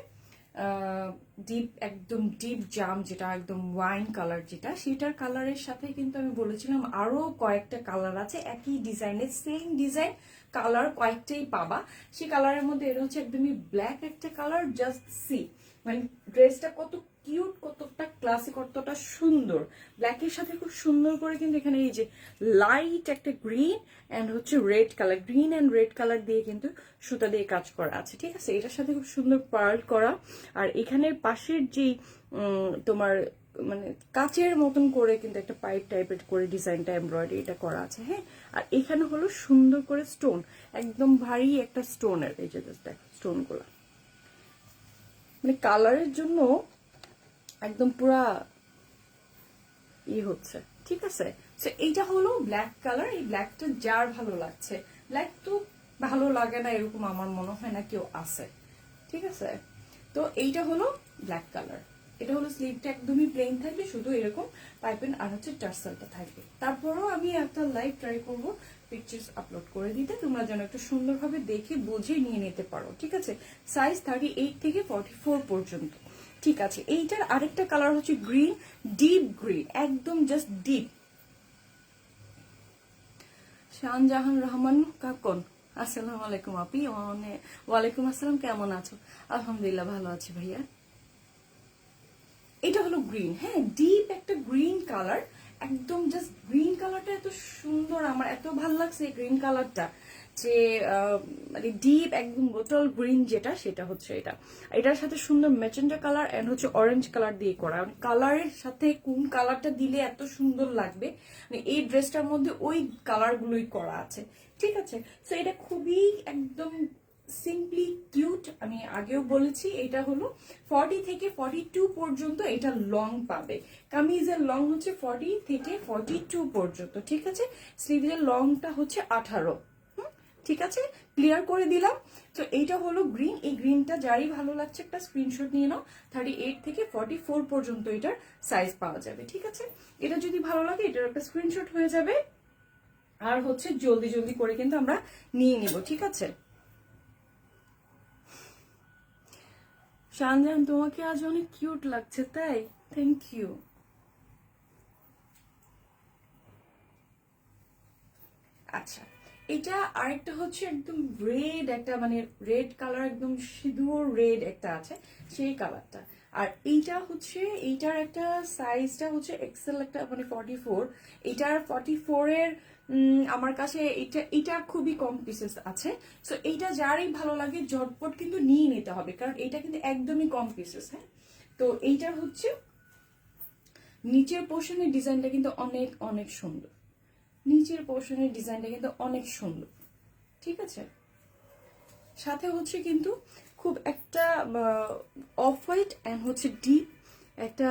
ডিপ, একদম ডিপ জাম, যেটা একদম ওয়াইন কালার, যেটা সেটার কালারের সাথে কিন্তু আমি বলেছিলাম আরো কয়েকটা কালার আছে একই ডিজাইনের, সেম ডিজাইন কালার কয়েকটাই পাবা। সেই কালারের মধ্যে এটা হচ্ছে একদমই ব্ল্যাক একটা কালার, জাস্ট সি মানে ড্রেসটা কত কিউট, কতটা ক্লাসি, কতটা সুন্দর। ব্ল্যাকের সাথে খুব সুন্দর করে কিন্তু এখানে এই যে লাইট একটা গ্রিন অ্যান্ড হচ্ছে red colour, green and red colour দিয়ে কিন্তু সুতা দিয়ে কাজ করা আছে, ঠিক আছে? এটার সাথে খুব সুন্দর পার্ল করা, আর এখানের পাশের যে তোমার মানে কাচের মতন করে কিন্তু একটা পাইপ টাইপের করে ডিজাইনটা এমব্রয়ডারি এটা করা আছে। হ্যাঁ, আর এখানে হলো সুন্দর করে স্টোন, একদম ভারী একটা স্টোনের, এই যে দেখো স্টোনগুলো মানে কালারের জন্য একদম পুরা হচ্ছে, ঠিক আছে? সো এইটা হলো ব্ল্যাক কালার। এই ব্ল্যাকটা যার ভালো লাগছে, ব্ল্যাক তো ভালো লাগে না এরকম আমার মনে হয় না কেউ আছে, ঠিক আছে? তো এইটা হলো ব্ল্যাক কালার। এটা হলো স্লিভটা একদমই প্লেন থাকবে, শুধু এরকম পাইপেন আর হচ্ছে টার্সেলটা থাকবে। তারপরেও আমি একটা লাইভ ট্রাই করবো পিকচার্স আপলোড করে দিতে, তোমরা যেন একটু সুন্দরভাবে দেখে বুঝে নিয়ে নিতে পারো, ঠিক আছে? সাইজ 38 থেকে 44 পর্যন্ত। ঠিক আছে, এইটার আরেকটা কালার হচ্ছে গ্রিন, ডিপ গ্রিন, একদম জাস্ট ডিপ। শাহজাহান রহমান কাকন, আসসালামু আলাইকুম আপি। ওয়ালাইকুম আসসালাম, কেমন আছো? আলহামদুলিল্লাহ ভালো আছি ভাইয়া। এটা হলো গ্রিন, হ্যাঁ, ডিপ একটা গ্রিন কালার, একদম জাস্ট গ্রিন কালারটা এত সুন্দর, আমার এত ভালো লাগছে এই গ্রিন কালারটা, যে মানে ডিপ একদম বোতল গ্রিন যেটা, সেটা হচ্ছে এটা। এটার সাথে সুন্দর ম্যাজেন্টা কালার এন্ড হচ্ছে অরেঞ্জ কালার দিয়ে করা। মানে কালারের সাথে কোন কালারটা দিলে এত সুন্দর লাগবে, মানে এই ড্রেসটার মধ্যে ওই কালারগুলোই করা আছে, ঠিক আছে। তো এটা খুবই একদম সিম্পলি কিউট। আমি আগেও বলেছি এটা হলো 40 থেকে 42 পর্যন্ত এটা লং পাবে। কামিজের লং হচ্ছে 40 থেকে 42 পর্যন্ত, ঠিক আছে। স্লিভের লংটা হচ্ছে 18, ঠিক আছে, ক্লিয়ার করে দিলাম। তো এইটা হলো গ্রিন। এই গ্রিনটা যারই ভালো লাগছে একটা স্ক্রিনশট নিয়ে নাও। 38 থেকে 44 পর্যন্ত এটার সাইজ পাওয়া যাবে, ঠিক আছে। এটা যদি ভালো লাগে এটার একটা স্ক্রিনশট হয়ে যাবে, আর হচ্ছে জলদি জলদি করে কিন্তু আমরা নিয়ে নিব, ঠিক আছে। শানজান, তোমাকে আজ অনেক কিউট লাগছে, তাই? Thank you. আচ্ছা, এটা আরেকটা হচ্ছে একদম রেড একটা, মানে রেড কালার, একদম সিঁদুর রেড একটা আছে, সেই কালারটা। আর এইটা হচ্ছে, এইটার একটা সাইজটা হচ্ছে এক্সেল একটা, মানে 44। এইটার 44 এর আমার কাছে এটা খুবই কম পিসেস আছে। সো এইটা যারই ভালো লাগে ঝটপট কিন্তু নিয়ে নিতে হবে, কারণ এটা কিন্তু একদমই কম পিসেস। হ্যাঁ, তো এইটা হচ্ছে নিচের পোর্শনের ডিজাইনটা কিন্তু অনেক অনেক সুন্দর। নিচের পোর্শনের ডিজাইনটা কিন্তু অনেক সুন্দর, ঠিক আছে। সাথে হচ্ছে কিন্তু খুব একটা অফ হোয়াইট এন্ড হচ্ছে ডিপ একটা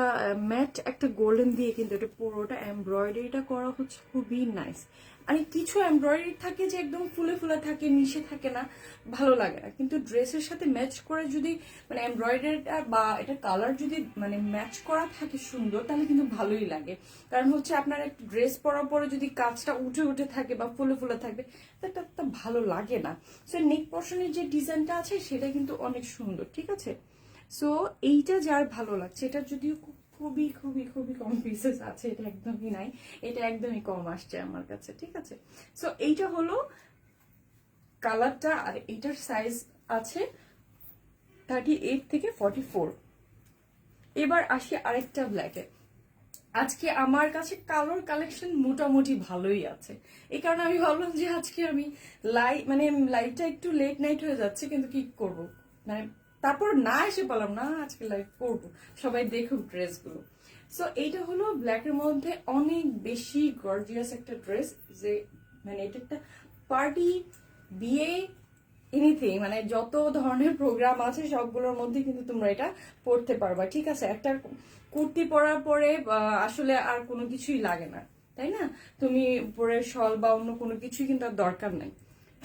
ম্যাট একটা গোল্ডেন দিয়ে কিন্তু এটা পুরোটা এমব্রয়ডারিটা করা হচ্ছে, খুবই নাইস। আর কিছু এমব্রয়ডারি থাকে যে একদম ফুলে ফুলে থাকে, মিশে থাকে না, ভালো লাগে না। কিন্তু ড্রেসের সাথে ম্যাচ করে যদি মানে এমব্রয়ডারিটা বা এটা কালার যদি মানে ম্যাচ করা থাকে সুন্দর, তাহলে কিন্তু ভালোই লাগে। কারণ হচ্ছে আপনার একটা ড্রেস পরার পরে যদি কাজটা উঠে উঠে থাকে বা ফুলে ফুলে থাকবে, এটা ভালো লাগে না। সো নেক পোর্শনের যে ডিজাইনটা আছে সেটা কিন্তু অনেক সুন্দর, ঠিক আছে। সো এইটা যার ভালো লাগছে, এটা যদিও খুবই খুবই খুবই কম পিসেস আছে, এটা একদমই নাই, এটা একদমই কম আসছে আমার কাছে, ঠিক আছে। সো এইটা হলো কালারটা, আর এইটার সাইজ আছে 38 থেকে 44। এবার আসি আরেকটা ব্ল্যাকে। আজকে আমার কাছে কালোর কালেকশন মোটামুটি ভালোই আছে, এই কারণে আমি ভাবলাম যে আজকে আমি মানে লাইভটা একটু লেট নাইট হয়ে যাচ্ছে, কিন্তু কি করব, মানে তারপর না এসে পেলাম না, আজকে লাইভ করবো, সবাই দেখুক ড্রেসগুলো। সো এইটা হলো ব্ল্যাকের মধ্যে অনেক বেশি গর্জিয়াস একটা ড্রেস, যে মানে এটা একটা পার্টি, বিয়ে, এনিথিং, মানে যত ধরনের প্রোগ্রাম আছে সবগুলোর মধ্যে কিন্তু তোমরা এটা পড়তে পারবা, ঠিক আছে। একটা কুর্তি পরার পরে আসলে আর কোনো কিছুই লাগে না, তাই না? তুমি পরে শল বা অন্য কোনো কিছুই কিন্তু আর দরকার নেই।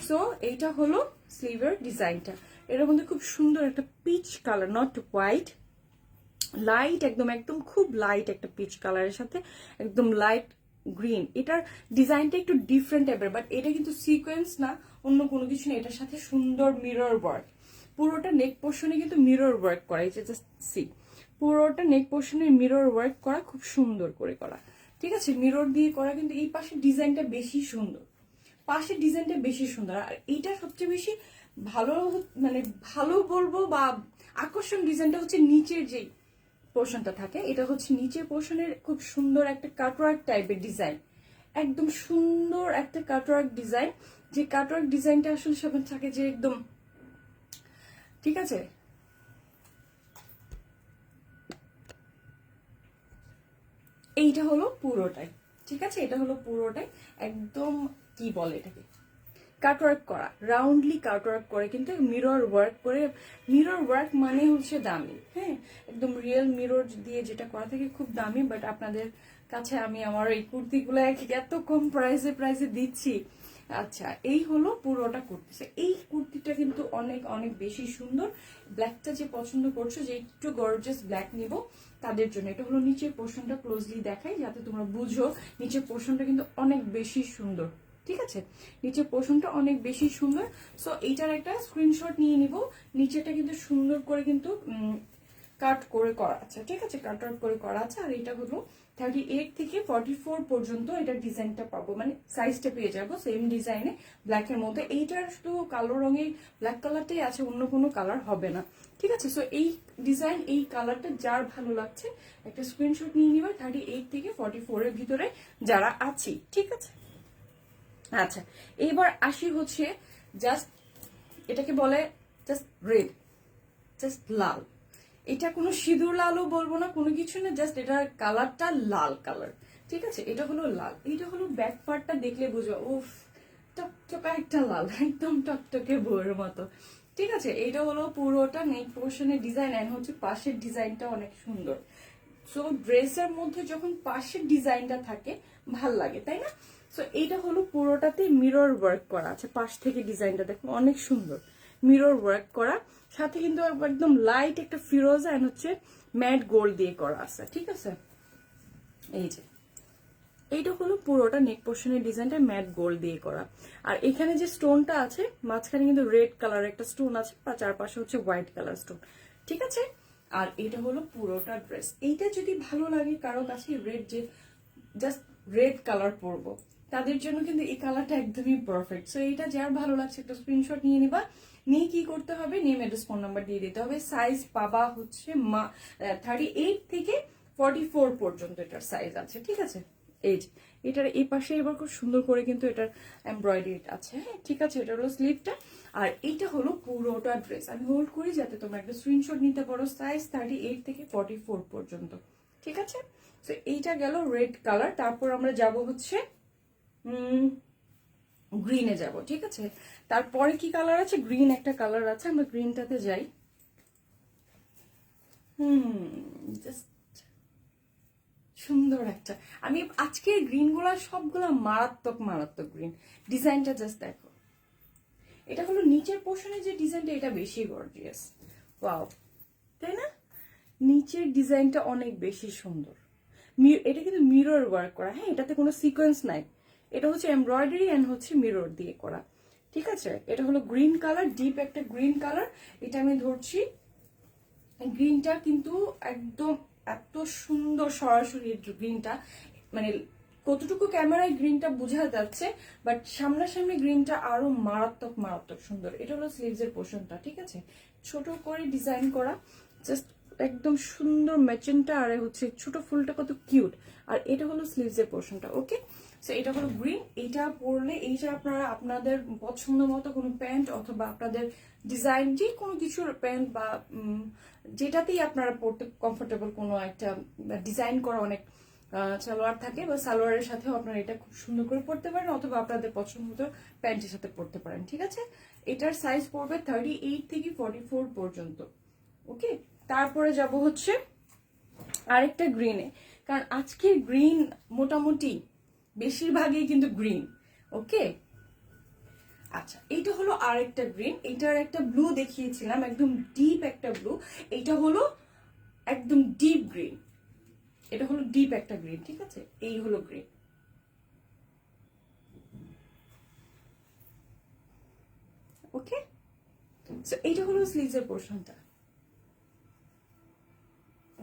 সো এইটা হলো স্লিভের ডিজাইনটা। এর মধ্যে খুব সুন্দর একটা peach colour, not white, light একদম, একদম খুব লাইট একটা পিচ কালারের সাথে একদম লাইট গ্রিন। এটার ডিজাইনটা একটু ডিফারেন্ট টাইপের, বাট এটা কিন্তু সিকোয়েন্স না, অন্য কোনো কিছু না। এটার সাথে সুন্দর মিরর ওয়ার্ক, পুরোটা নেক পোর্শনে কিন্তু মিরর ওয়ার্ক করা, এই যে জাস্ট সি, পুরোটা নেক পোর্শনে মিরর ওয়ার্ক করা, খুব সুন্দর করে করা, ঠিক আছে, মিরর দিয়ে করা। কিন্তু এই পাশের ডিজাইনটা বেশি সুন্দর, পাশের ডিজাইনটা বেশি সুন্দর। আর এইটা সবচেয়ে বেশি ভালো, মানে ভালো বলবো বা আকর্ষণ ডিজাইনটা হচ্ছে নিচের যেই পোর্শনটা থাকে, এটা হচ্ছে নিচের পোর্শনের খুব সুন্দর একটা কাটওয়ার্ক টাইপের ডিজাইন, একদম সুন্দর একটা কাটওয়ার্ক ডিজাইন, যে কাটওয়ার্ক ডিজাইনটা আসলে সবার থাকে যে একদম, ঠিক আছে। এইটা হলো পুরোটাই, ঠিক আছে, এটা হলো পুরোটাই একদম কি বলে এটাকে, কাটওয়ার্ক করা, রাউন্ডলি কাটওয়ার্ক করে কিন্তু মিরর ওয়ার্ক করে। মিরর ওয়ার্ক মানে হচ্ছে দামি, হ্যাঁ, একদম রিয়েল মিরর দিয়ে যেটা করা থাকে খুব দামি। বাট আপনাদের কাছে আমি আমার এই কুর্তিগুলো এত কম প্রাইসে দিচ্ছি। আচ্ছা, এই হলো পুরোটা কুর্তি। এই কুর্তিটা কিন্তু অনেক অনেক বেশি সুন্দর। ব্ল্যাকটা যে পছন্দ করছো, যে একটু গর্জিয়াস ব্ল্যাক নিব তাদের জন্য। এটা হলো নিচের পোর্শনটা, ক্লোজলি দেখাই যাতে তোমরা বুঝো। নিচের পোর্শনটা কিন্তু অনেক বেশি সুন্দর, ঠিক আছে, নিচের পোর্শনটা অনেক বেশি সুন্দর। সো এইটার একটা স্ক্রিনশট নিয়ে নিব। নিচেটা কিন্তু সুন্দর করে কিন্তু কাট করে করা আছে, ঠিক আছে, কাট আউট করে করা আছে। আর এটা হলো 38 থেকে 44 পর্যন্ত এটা ডিজাইনটা পাবো, মানে সাইজটা পেয়ে যাবো সেম ডিজাইনে ব্ল্যাকের মধ্যে। এইটার শুধু কালো রঙের ব্ল্যাক কালারটাই আছে, অন্য কোনো কালার হবে না, ঠিক আছে। সো এই ডিজাইন, এই কালারটা যার ভালো লাগছে একটা স্ক্রিনশট নিয়ে নিবা 38 থেকে 44 এর ভিতরে যারা আছি, ঠিক আছে। আচ্ছা, এবার আসি হচ্ছে জাস্ট, এটাকে বলে জাস্ট রেড, জাস্ট লাল। এটা কোনো সিঁদুর লালও বলবো না, কোনো কিছু না, জাস্ট এটার কালারটা লাল কালার, ঠিক আছে। এটা হলো লাল, এটা হলো ব্যাক পার্টটা দেখলে বুঝো, উফ টকটকা একটা লাল, একদম টকটকে বউয়ের মতো, ঠিক আছে। এটা হলো পুরোটা নেক পোর্শনের ডিজাইন, এন্ড হচ্ছে পাশের ডিজাইনটা অনেক সুন্দর। সো ড্রেসের মধ্যে যখন পাশের ডিজাইনটা থাকে ভাল লাগে, তাই না। সো এইটা হলো পুরোটাতে মিরর ওয়ার্ক করা আছে, পাশ থেকে ডিজাইনটা দেখো অনেক সুন্দর, মিরর ওয়ার্ক করা, সাথে কিন্তু একদম লাইট একটা ফিরোজা এন্ড হচ্ছে ম্যাট গোল্ড দিয়ে করা আছে, ঠিক আছে। এই যে এইটা হলো পুরোটা নেক পোর্শনের ডিজাইনটা ম্যাট গোল্ড দিয়ে করা। আর এখানে যে স্টোনটা আছে মাঝখানে কিন্তু রেড কালার একটা স্টোন আছে, বা চারপাশে হচ্ছে হোয়াইট কালার স্টোন, ঠিক আছে। আর এটা হলো পুরোটা ড্রেস। এইটা যদি ভালো লাগে কারো কাছে, রেড যে জাস্ট রেড কালার পরবো তাদের জন্য কিন্তু এই কালারটা একদমই পারফেক্ট। সো এইটা যার ভালো লাগছে একটা স্ক্রিনশট নিয়ে নিবা, নিয়ে কি করতে হবে, নেম অ্যাড্রেস ফোন নাম্বার দিয়ে দিতে হবে। সাইজ পাবা হচ্ছে 38 থেকে 44 পর্যন্ত এটার সাইজ আছে, ঠিক আছে। এই যে এটার এই পাশে এবার খুব সুন্দর করে কিন্তু এটার এমব্রয়ডারি আছে, হ্যাঁ, ঠিক আছে। এটা হলো স্লিভটা, আর এটা হলো পুরোটা ড্রেস। আমি হোল্ড করি যাতে তোমরা একটা স্ক্রিনশট নিতে পারো, সাইজ 38 থেকে 44 পর্যন্ত, ঠিক আছে। তো এইটা গেল রেড কালার। তারপর আমরা যাব হচ্ছে গ্রিনে যাব, ঠিক আছে। তারপরে কি কালার আছে, গ্রিন একটা কালার আছে, আমরা গ্রিনটাতে যাই। জাস্ট সুন্দর একটা, আমি আজকের গ্রিন গুলা সবগুলা মারাত্মক মারাত্মক গ্রিন। ডিজাইনটা জাস্ট দেখো, এটা হলো নিচের পোর্শনে যে ডিজাইনটা, এটা বেশি গর্জিয়াস, ওয়াও, তাই না। নিচের ডিজাইনটা অনেক বেশি সুন্দর, এটা কিন্তু মিরর ওয়ার্ক করা, হ্যাঁ, এটাতে কোনো সিকোয়েন্স নাই, এটা হচ্ছে এমব্রয়ডারি এন্ড হচ্ছে মিরর দিয়ে করা, ঠিক আছে। এটা হলো গ্রিন কালার, ডিপ একটা গ্রিন কালার। এটা আমি ধরছি, গ্রিনটা কিন্তু একদম এত সুন্দর, সরাসরি গ্রিনটা, মানে কতটুকু ক্যামেরায় গ্রিনটা বোঝা যাচ্ছে, বাট সামনাসামনি গ্রিনটা আরো মারাত্মক মারাত্মক সুন্দর। এটা হলো স্লিভস এর পোর্শনটা, ঠিক আছে, ছোট করে ডিজাইন করা, জাস্ট একদম সুন্দর ম্যাচেন্টা, আর হচ্ছে ছোট ফুলটা কত কিউট। আর এটা হলো স্লিভস এর পোর্শনটা, ওকে। সো এটা হলো গ্রিন। এইটা পরলে, এইটা আপনারা আপনাদের পছন্দ মতো কোনো প্যান্ট অথবা আপনাদের ডিজাইন যে কোনো কিছুর প্যান্ট বা যেটাতেই আপনারা পরতে কমফোর্টেবল, কোনো একটা ডিজাইন করা অনেক সালোয়ার থাকে, বা সালোয়ারের সাথেও আপনারা এটা খুব সুন্দর করে পরতে পারেন, অথবা আপনাদের পছন্দ মতো প্যান্টের সাথে পরতে পারেন, ঠিক আছে। এটার সাইজ পড়বে 38 থেকে 44 পর্যন্ত, ওকে। তারপরে যাব হচ্ছে আরেকটা গ্রিনে, কারণ আজকে গ্রিন মোটামুটি বেশিরভাগই কিন্তু গ্রিন, ওকে। আচ্ছা, এইটা হলো আরেকটা গ্রিন। এইটার একটা ব্লু দেখিয়েছিলাম, একদম ডিপ একটা ব্লু। এইটা হলো একদম ডিপ গ্রিন, এটা হলো ডিপ একটা গ্রিন, ঠিক আছে। এই হলো গ্রিন, ওকে। সো এইটা হলো স্লিভসের পোর্শনটা,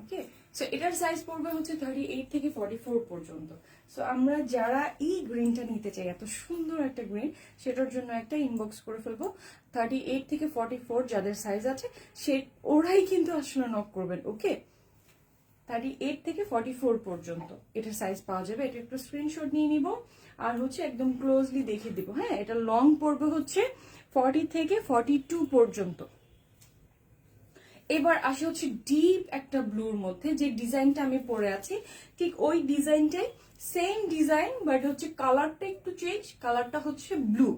ওকে। সো এটার সাইজ পড়বে হচ্ছে 38 থেকে 44 পর্যন্ত। সো আমরা যারা এই গ্রিনটা নিতে চাই, এত সুন্দর একটা গ্রিন, সেটার জন্য একটা ইনবক্স করে ফেলবো। 38 থেকে 44 যাদের সাইজ আছে সে ওরাই কিন্তু আসলে নক করবেন, ওকে। 38 থেকে 44 পর্যন্ত এটার সাইজ পাওয়া যাবে। এটা একটু স্ক্রিনশট নিয়ে নিব, আর হচ্ছে একদম ক্লোজলি দেখে দিব, হ্যাঁ। এটা লং পড়বে হচ্ছে 40 থেকে 42 পর্যন্ত। এবার আসে হচ্ছে ডিপ একটা ব্লুর মধ্যে, যে ডিজাইনটা আমি পরে আছি ঠিক ওই ডিজাইনটাই, সেম ডিজাইন, বাট হচ্ছে কালারটা একটু চেঞ্জ। কালারটা হচ্ছে ব্লু,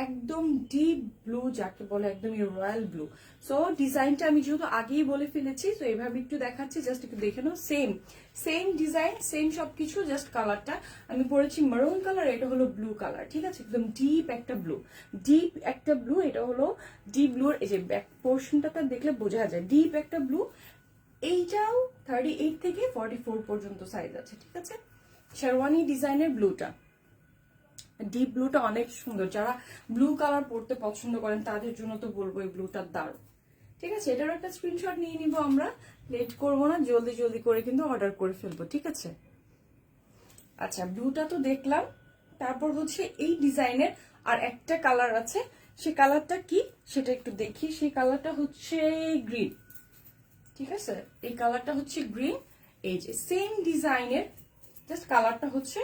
একদম ডিপ ব্লু যাকে বলে, একদমই রয়্যাল ব্লু। সো ডিজাইনটা আমি যেহেতু আগেই বলে ফেলেছি, তো এভাবে একটু দেখাচ্ছি, জাস্ট একটু দেখে নাও। সেম সেম ডিজাইন, সেম সবকিছু, জাস্ট কালারটা আমি পরেছি মারুন কালার, এটা হলো ব্লু কালার, ঠিক আছে। একদম ডিপ একটা ব্লু, ডিপ একটা ব্লু। এটা হলো ডিপ ব্লুর, এই যে ব্যাক পোর্শনটা দেখলে বোঝা যায় ডিপ একটা ব্লু। এইটাও 38 থেকে 44 পর্যন্ত সাইজ আছে, ঠিক আছে। শেরওয়ানি ডিজাইনের ব্লুটা, ডিপ ব্লুটা অনেক সুন্দর। যারা ব্লু কালার পরতে পছন্দ করেন তাদের জন্য তো বলবো এই ব্লুটার দারুণ, ঠিক আছে, এটারও একটা স্ক্রিনশট নিয়ে নিব আমরা, লেট করবো না, জলদি জলদি করে কিন্তু অর্ডার করে ফেলবো। ঠিক আছে, আচ্ছা ব্লুটা তো দেখলাম, তারপর হচ্ছে এই ডিজাইনের আর একটা কালার আছে, সেই কালারটা কি সেটা একটু দেখি। সেই কালারটা হচ্ছে গ্রিন। ঠিক আছে, এই কালারটা হচ্ছে গ্রিন। এই যে সেম ডিজাইনের, জাস্ট কালারটা হচ্ছে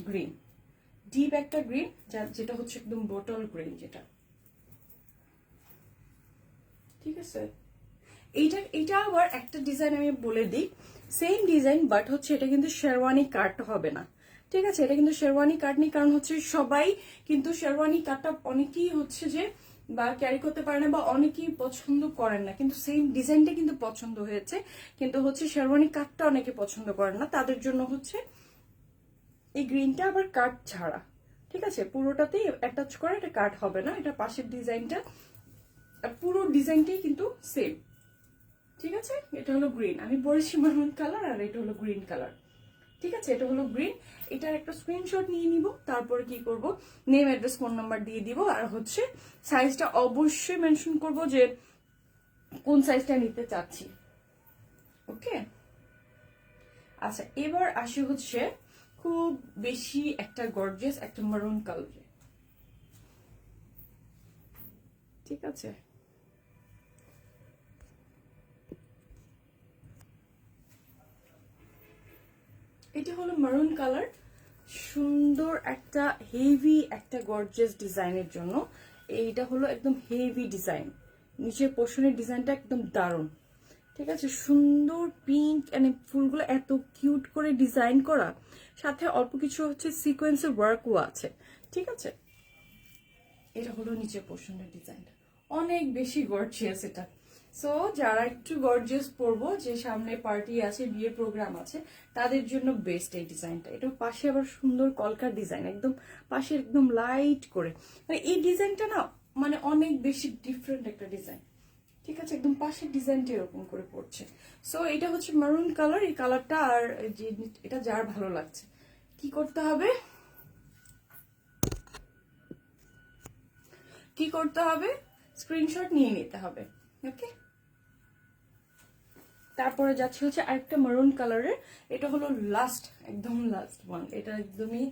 গ্রিন, ডিপ একটা গ্রিন, যেটা হচ্ছে একদম বোটল গ্রিন যেটা। ঠিক আছে, এইটা আবার একটা ডিজাইন আমি বলে দিই, সেম ডিজাইন বাট হচ্ছে এটা কিন্তু শেরওয়ানি কাট হবে না। ঠিক আছে, এটা কিন্তু শেরওয়ানি কাট নেই, কারণ হচ্ছে সবাই কিন্তু শেরওয়ানি কাটটা অনেকেই হচ্ছে যে বা ক্যারি করতে পারে না বা অনেকেই পছন্দ করেন না, কিন্তু সেম ডিজাইনটা কিন্তু পছন্দ হয়েছে, কিন্তু হচ্ছে শেরওয়ানি কাটটা অনেকে পছন্দ করেন না, তাদের জন্য হচ্ছে এই গ্রিনটা আবার কাট ছাড়া। ঠিক আছে, পুরোটাতেই অ্যাটাচ করা, এটা কাট হবে না, এটা পাশের ডিজাইনটা, পুরো ডিজাইনটাই কিন্তু সেম। ঠিক আছে, এটা হলো গ্রিন, আমি বলেছি মারুন কালার, আর এটা হলো গ্রিন কালার। ঠিক আছে, এটা হলো গ্রিন, এটার একটা স্ক্রিনশট নিয়ে নিব, তারপরে কি করব, নেম অ্যাড্রেস ফোন নাম্বার দিয়ে দিব, আর হচ্ছে সাইজটা অবশ্যই মেনশন করব যে কোন সাইজটা নিতে চাচ্ছি। ওকে, আচ্ছা এবার আসি হচ্ছে খুব বেশি একটা গর্জিয়াস একটা মারুন কালারে। ঠিক আছে, এটা হলো মারুন কালার, সুন্দর একটা হেভি একটা গর্জিয়াস ডিজাইনের জন্য। এইটা হলো একদম হেভি ডিজাইন, নিচের পোর্শনের ডিজাইনটা একদম দারুণ। ঠিক আছে, সুন্দর পিঙ্ক মানে ফুলগুলো এত কিউট করে ডিজাইন করা, সাথে অল্প কিছু হচ্ছে সিকোয়েন্সের ওয়ার্কও আছে। ঠিক আছে, এটা হলো নিচের পোর্শনের ডিজাইনটা, অনেক বেশি গর্জিয়াস এটা। সো যারা একটু গর্জিয়াস পরবো, যে সামনে পার্টি আছে, বিয়ের প্রোগ্রাম আছে, তাদের জন্য বেস্ট এই ডিজাইনটা। এটা পাশে আবার সুন্দর কলকার ডিজাইন, একদম পাশে একদম লাইট করে, মানে এই ডিজাইনটা না মানে অনেক বেশি ডিফারেন্ট একটা ডিজাইন। ঠিক আছে, একদম পাশের ডিজাইনটা এরকম করে পড়ছে। সো এটা হচ্ছে মারুন কালার, এই কালারটা আর যে এটা যার ভালো লাগছে কি করতে হবে, কি করতে হবে, স্ক্রিনশট নিয়ে নিতে হবে। ওকে, তারপরে যাচ্ছে হচ্ছে আরেকটা মারুন কালারের, এটা হলো লাস্ট, একদম লাস্ট ওয়ান, এটা একদমই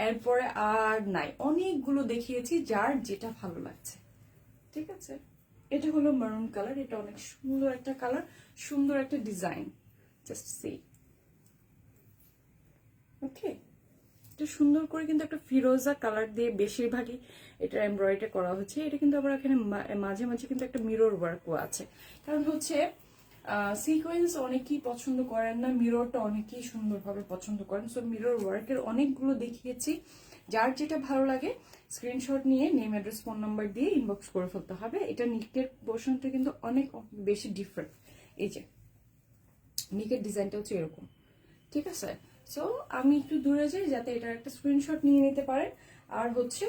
এরপরে আর নাই, অনেকগুলো দেখিয়েছি, যার যেটা ভালো লাগছে। ঠিক আছে, এটা হলো মারুন কালার, এটা অনেক সুন্দর একটা কালার, সুন্দর একটা ডিজাইন, জাস্ট সি। ওকে, এটা সুন্দর করে কিন্তু একটা ফিরোজা কালার দিয়ে বেশিরভাগই এটা এমব্রয়ডারি করা হচ্ছে। এটা কিন্তু আবার এখানে মাঝে মাঝে কিন্তু একটা মিরর ওয়ার্কও আছে, কারণ হচ্ছে সিকোয়েন্স অনেকেই পছন্দ করেন না, মিররটা অনেকেই সুন্দরভাবে পছন্দ করেন। সো মিরর ওয়ার্কের অনেকগুলো দেখিয়েছি, যার যেটা ভালো লাগে স্ক্রিনশট নিয়ে নেম অ্যাড্রেস ফোন নাম্বার দিয়ে ইনবক্স করে ফেলতে হবে। এটা নিকের পোর্শনটা কিন্তু অনেক বেশি ডিফারেন্ট, এই যে নিকের ডিজাইনটা হচ্ছে এরকম। ঠিক আছে, সো আমি একটু দূরে যাই যাতে এটার একটা স্ক্রিনশট নিয়ে নিতে পারেন। আর হচ্ছে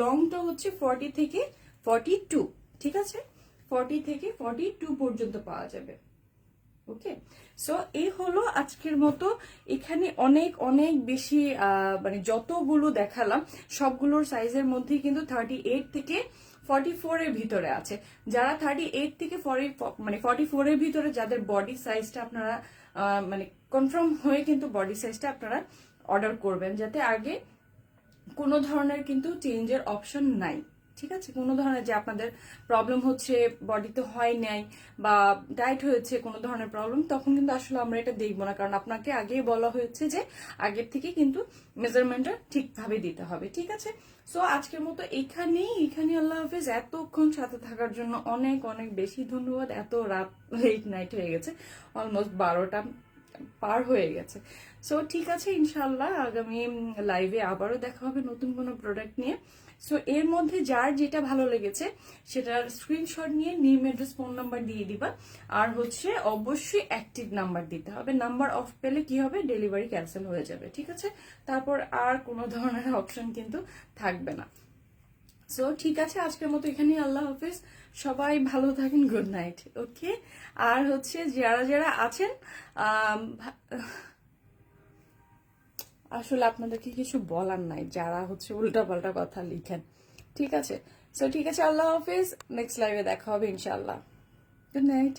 লংটা হচ্ছে 40 থেকে 42। ঠিক আছে, 40 থেকে 42 পর্যন্ত পাওয়া যাবে। ওকে, সো এই হলো আজকের মতো। এখানে অনেক অনেক বেশি মানে যতগুলো দেখালাম সবগুলোর সাইজের মধ্যেই কিন্তু 38 থেকে 44 এর ভিতরে আছে। যারা 38 থেকে 44 এর ভিতরে যাদের বডি সাইজটা আপনারা মানে কনফার্ম হয়ে কিন্তু বডি সাইজটা আপনারা অর্ডার করবেন, যাতে আগে কোনো ধরনের কিন্তু চেঞ্জের অপশন নাই। ঠিক আছে, কোনো ধরনের যে আপনাদের প্রবলেম হচ্ছে বডিতে হয় নাই বা টাইট হয়েছে কোনো ধরনের প্রবলেম, তখন কিন্তু আসলে আমরা এটা দেখবো না, কারণ আপনাকে আগেই বলা হয়েছে যে আগের থেকে কিন্তু মেজারমেন্টটা ঠিকভাবে দিতে হবে। ঠিক আছে, সো আজকের মতো এখানেই আল্লাহ হাফেজ। এতক্ষণ সাথে থাকার জন্য অনেক অনেক বেশি ধন্যবাদ। এত রাত লেট নাইট হয়ে গেছে, অলমোস্ট 12টা পার হয়ে গেছে। সো ঠিক আছে, ইনশাল্লাহ আগামী লাইভে আবারও দেখা হবে নতুন কোনো প্রোডাক্ট নিয়ে। সো এর মধ্যে যার যেটা ভালো লেগেছে সেটার স্ক্রিনশট নিয়ে নেম অ্যাড্রেস ফোন নাম্বার দিয়ে দিবা, আর হচ্ছে অবশ্যই অ্যাক্টিভ নাম্বার দিতে হবে। নাম্বার অফ পেলে কি হবে, ডেলিভারি ক্যান্সেল হয়ে যাবে। ঠিক আছে, তারপর আর কোনো ধরনের অপশন কিন্তু থাকবে না। সো ঠিক আছে, আজকের মতো এখানেই, আল্লাহ হাফেজ, সবাই ভালো থাকেন, গুড নাইট। ওকে, আর হচ্ছে যারা যারা আছেন আসলে আপনাদেরকে কিছু বলার নাই, যারা হচ্ছে উল্টাপাল্টা কথা লিখেন। ঠিক আছে, সো ঠিক আছে, আল্লাহ হাফেজ, নেক্সট লাইভে দেখা হবে ইনশাআল্লাহ। Good night.